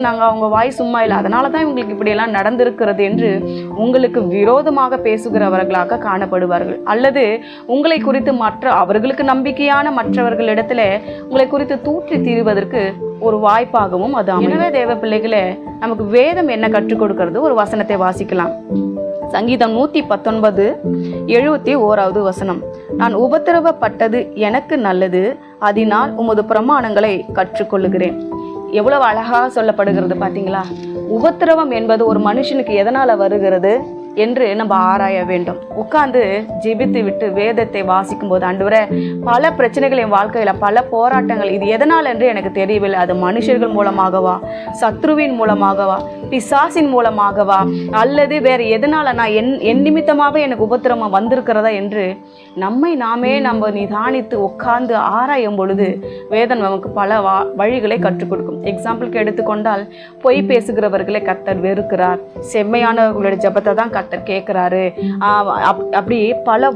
நாங்கள் அவங்க வாய் சும்மா இல்லை, அதனால தான் இவங்களுக்கு இப்படியெல்லாம் நடந்திருக்கிறது என்று உங்களுக்கு விரோதமாக பேசுகிறவர்களாக காணப்படுவார்கள். அல்லது உங்களை குறித்து அவர்களுக்கு நம்பிக்கையான மற்றவர்களிடத்துல உங்களை குறித்து தூற்றி தீருவதற்கு ஒரு வாய்ப்பாகவும் அது அமையும். எனவே தேவ பிள்ளைகளே, நமக்கு வேதம் என்ன கற்றுக் கொடுக்கிறது? ஒரு வசனத்தை வாசிக்கலாம். சங்கீதம் 119:71 வசனம். நான் உபத்திரவப்பட்டது எனக்கு நல்லது, அதனால் உமது பிரமாணங்களை கற்றுக்கொள்ளுகிறேன். எவ்வளவு அழகாக சொல்லப்படுகிறது பார்த்தீங்களா? உபத்திரவம் என்பது ஒரு மனுஷனுக்கு எதனால் வருகிறது என்று நம்ம ஆராய வேண்டும். உட்கார்ந்து ஜெபித்து விட்டு வேதத்தை வாசிக்கும் போது, ஆண்டவரே, பல பிரச்சனைகள் என் வாழ்க்கையில், பல போராட்டங்கள், இது எதனால் என்று எனக்கு தெரியவில்லை. அது மனுஷர்கள் மூலமாகவா, சத்ருவின் மூலமாகவா, பிசாசின் மூலமாகவா, அல்லது வேறு எதனால் நான் என் நிமித்தமாகவே எனக்கு உபத்திரவம் வந்திருக்கிறதா என்று நம்மை நாமே நம்ம நிதானித்து உட்கார்ந்து ஆராயும் பொழுது வேதம் நமக்கு பல வழிகளை கற்றுக் கொடுக்கும். எக்ஸாம்பிளுக்கு எடுத்துக்கொண்டால், பொய் பேசுகிறவர்களை கர்த்தர் வெறுக்கிறார், செம்மையானவர்களுடைய ஜெபத்தை தான் கர்த்தர் கேட்கிறாரு. அப்படி பல